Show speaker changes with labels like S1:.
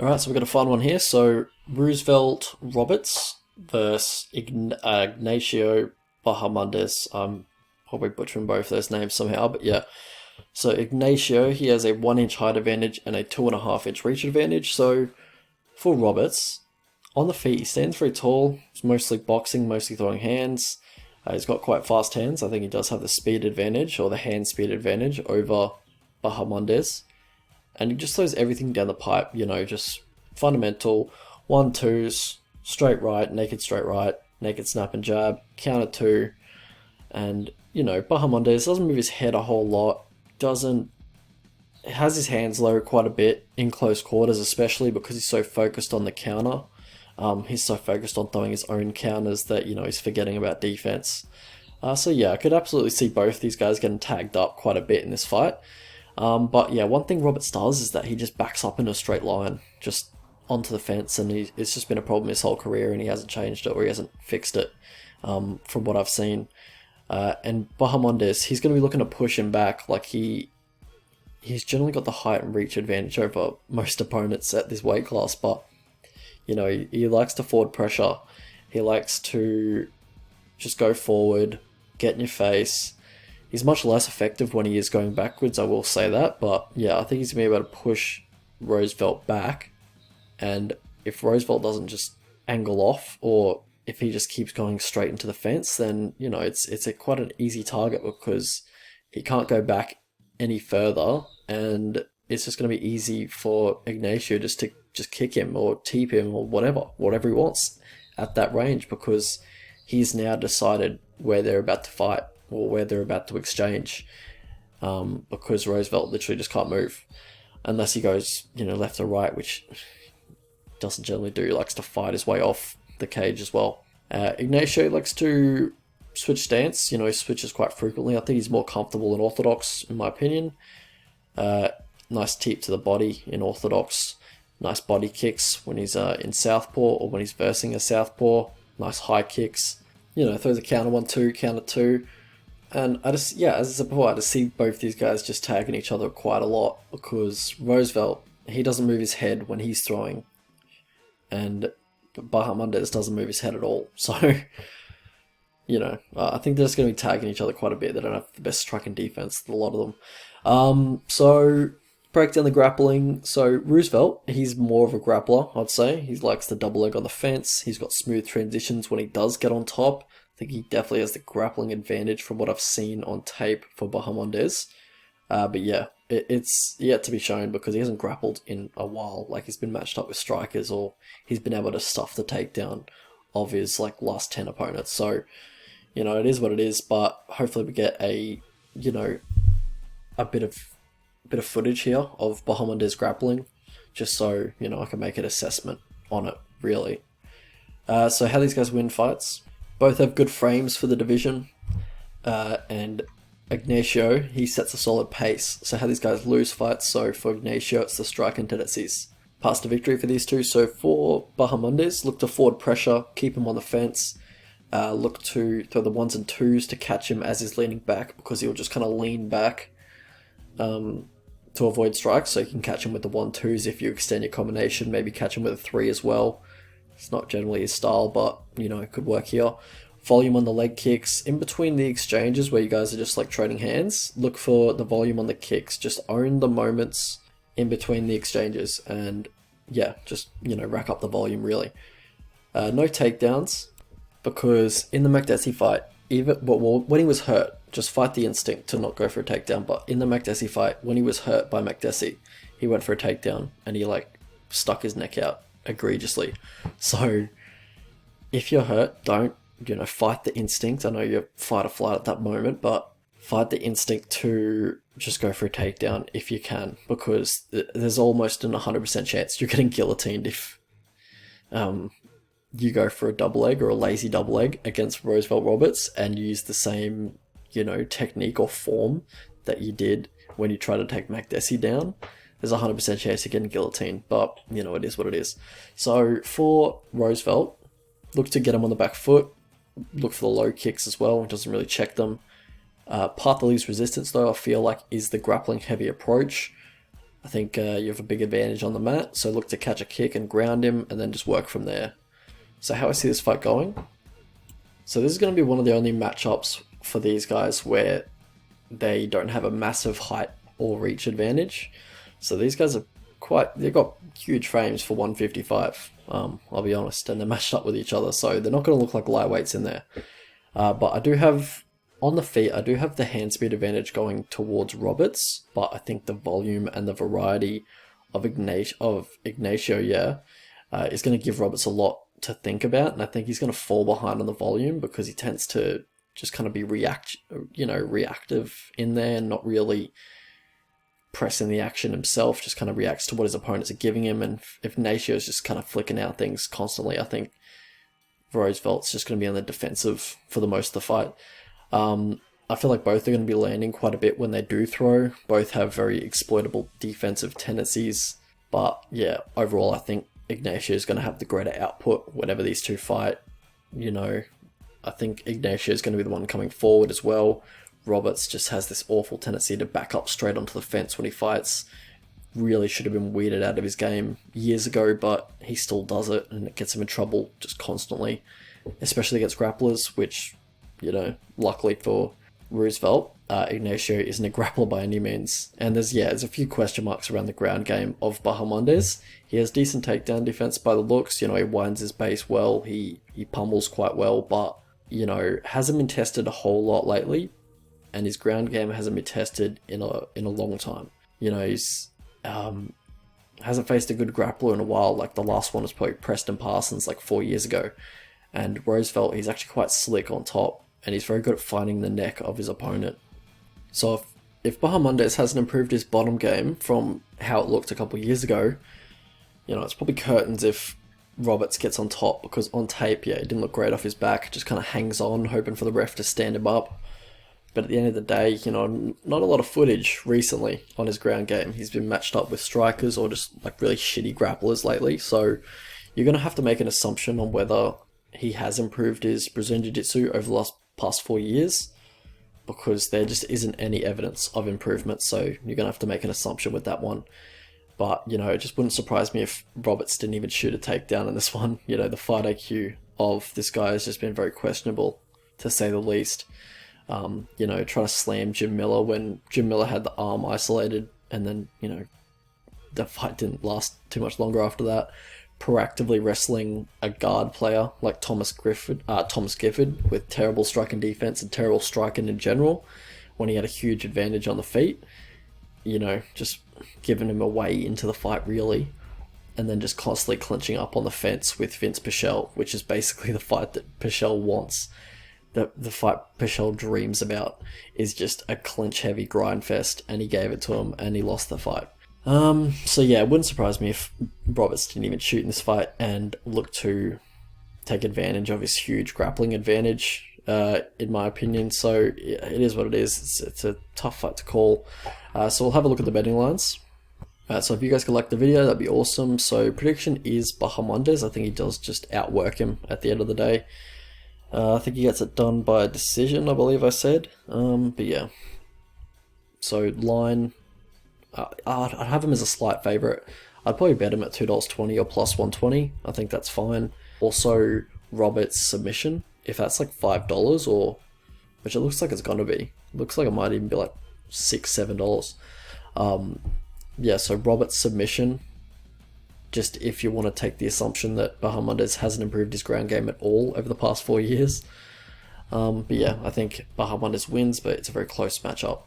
S1: Alright, so we've got a fun one here. So, Roosevelt Roberts versus Ignacio Bahamondes. I'm probably butchering both those names somehow, but yeah. So, Ignacio, he has a 1 inch height advantage and a 2.5 inch reach advantage. So, for Roberts, on the feet, he stands very tall. He's mostly boxing, mostly throwing hands. He's got quite fast hands. I think he does have the speed advantage or the hand speed advantage over Bahamondes, and he just throws everything down the pipe, just fundamental one twos, straight right, naked snap and jab, counter two, and Bahamondes doesn't move his head a whole lot, doesn't has his hands low quite a bit in close quarters, especially because he's so focused on the counter. He's so focused on throwing his own counters that he's forgetting about defense. So yeah, I could absolutely see both these guys getting tagged up quite a bit in this fight. But yeah, one thing Roberts does is that he just backs up in a straight line, just onto the fence, and it's just been a problem his whole career, and he hasn't changed it or he hasn't fixed it, from what I've seen. And Bahamondes, he's going to be looking to push him back. Like he's generally got the height and reach advantage over most opponents at this weight class, but he likes to forward pressure. He likes to just go forward, get in your face. He's much less effective when he is going backwards, I will say that. But yeah, I think he's going to be able to push Roosevelt back. And if Roosevelt doesn't just angle off, or if he just keeps going straight into the fence, then, it's quite an easy target because he can't go back any further. And it's just going to be easy for Ignacio just to just kick him or teep him or whatever he wants at that range, because he's now decided where they're about to fight or where they're about to exchange, because Roosevelt literally just can't move unless he goes, left or right, which doesn't generally do. He likes to fight his way off the cage as well. Ignacio likes to switch stance. He switches quite frequently. I think he's more comfortable in orthodox, in my opinion. Nice teep to the body in orthodox. Nice body kicks when he's in southpaw or when he's versing a southpaw. Nice high kicks. Throws a counter 1-2, counter 2. And as I said before, I just see both these guys just tagging each other quite a lot, because Roosevelt, he doesn't move his head when he's throwing, and Bahamondes doesn't move his head at all. So, I think they're just going to be tagging each other quite a bit. They don't have the best striking defense, a lot of them. So, break down the grappling. So, Roosevelt, he's more of a grappler, I'd say. He likes the double leg on the fence. He's got smooth transitions when he does get on top. I think he definitely has the grappling advantage from what I've seen on tape for Bahamondes. But yeah, it's yet to be shown because he hasn't grappled in a while. Like, he's been matched up with strikers, or he's been able to stuff the takedown of his last 10 opponents. So, it is what it is, but hopefully we get a bit of footage here of Bahamondes grappling, just so, I can make an assessment on it, really. So how these guys win fights. Both have good frames for the division, and Ignacio, he sets a solid pace. So how these guys lose fights. So for Ignacio, it's the striking tendencies. Pass to victory for these two. So for Bahamondes, look to forward pressure, keep him on the fence. Look to throw the 1s and 2s to catch him as he's leaning back, because he'll just kind of lean back to avoid strikes. So you can catch him with the 1-2s if you extend your combination. Maybe catch him with a 3 as well. It's not generally his style, but, it could work here. Volume on the leg kicks. In between the exchanges where you guys are just trading hands, look for the volume on the kicks. Just own the moments in between the exchanges, and yeah, just, rack up the volume, really. No takedowns, because in the Makdessi fight, when he was hurt, just fight the instinct to not go for a takedown. But in the Makdessi fight, when he was hurt by Makdessi, he went for a takedown and he stuck his neck out egregiously. So if you're hurt, don't fight the instinct. I know you're fight or flight at that moment, but fight the instinct to just go for a takedown if you can, because there's almost an 100% chance you're getting guillotined if you go for a double leg or a lazy double leg against Roosevelt Roberts and use the same technique or form that you did when you try to take Makdessi down. There's a 100% chance you're getting guillotined, but it is what it is. So for Roosevelt, look to get him on the back foot. Look for the low kicks as well. It doesn't really check them. Part that leaves resistance, though, I feel like, is the grappling heavy approach. I think you have a big advantage on the mat, so look to catch a kick and ground him, and then just work from there. So how I see this fight going? So this is going to be one of the only matchups for these guys where they don't have a massive height or reach advantage. So these guys are they've got huge frames for 155, I'll be honest, and they're matched up with each other, so they're not going to look like lightweights in there. But I do have, on the feet, I do have the hand speed advantage going towards Roberts, but I think the volume and the variety of Ignacio, is going to give Roberts a lot to think about, and I think he's going to fall behind on the volume because he tends to just kind of be reactive in there and not really pressing the action himself, just kind of reacts to what his opponents are giving him. And if Ignacio's just kind of flicking out things constantly, I think Roosevelt's just going to be on the defensive for the most of the fight. I feel like both are going to be landing quite a bit when they do throw. Both have very exploitable defensive tendencies, but yeah, overall I think Ignacio is going to have the greater output whenever these two fight. I think Ignacio is going to be the one coming forward as well. Roberts just has this awful tendency to back up straight onto the fence when he fights. Really should have been weeded out of his game years ago, but he still does it, and it gets him in trouble just constantly, especially against grapplers, which, luckily for Roosevelt, Ignacio isn't a grappler by any means. And there's a few question marks around the ground game of Bahamondes. He has decent takedown defense by the looks. He winds his base well. He pummels quite well, but hasn't been tested a whole lot lately, and his ground game hasn't been tested in a long time. He's hasn't faced a good grappler in a while. Like the last one was probably Preston Parsons like 4 years ago, and Roosevelt, he's actually quite slick on top, and he's very good at finding the neck of his opponent. So if Bahamondes hasn't improved his bottom game from how it looked a couple of years ago, it's probably curtains if Roberts gets on top, because on tape, it didn't look great off his back, just kind of hangs on, hoping for the ref to stand him up. But at the end of the day, not a lot of footage recently on his ground game. He's been matched up with strikers or just like really shitty grapplers lately. So you're going to have to make an assumption on whether he has improved his Brazilian Jiu-Jitsu over the past 4 years, because there just isn't any evidence of improvement. So you're going to have to make an assumption with that one. But, it just wouldn't surprise me if Roberts didn't even shoot a takedown in this one. The fight IQ of this guy has just been very questionable, to say the least. Trying to slam Jim Miller when Jim Miller had the arm isolated, and then, the fight didn't last too much longer after that. Proactively wrestling a guard player like Thomas Gifford with terrible striking defense and terrible striking in general, when he had a huge advantage on the feet. Just giving him a way into the fight, really. And then just constantly clinching up on the fence with Vince Pichel, which is basically the fight that Pichel wants. The fight Pichel dreams about is just a clinch-heavy grind fest, and he gave it to him, and he lost the fight. It wouldn't surprise me if Roberts didn't even shoot in this fight and look to take advantage of his huge grappling advantage, in my opinion. So it is what it is. It's a tough fight to call. So we'll have a look at the betting lines. So if you guys could like the video, that'd be awesome. So prediction is Bahamondes. I think he does just outwork him at the end of the day. I think he gets it done by a decision, I believe I said. But yeah. So line, I'd have him as a slight favourite. I'd probably bet him at $2.20 or plus 120. I think that's fine. Also, Roberts submission, if that's like $5 or, which it looks like it's gonna be. Looks like it might even be like $6, $7. So Roberts submission, just if you want to take the assumption that Bahamondes hasn't improved his ground game at all over the past 4 years. I think Bahamondes wins, but it's a very close matchup.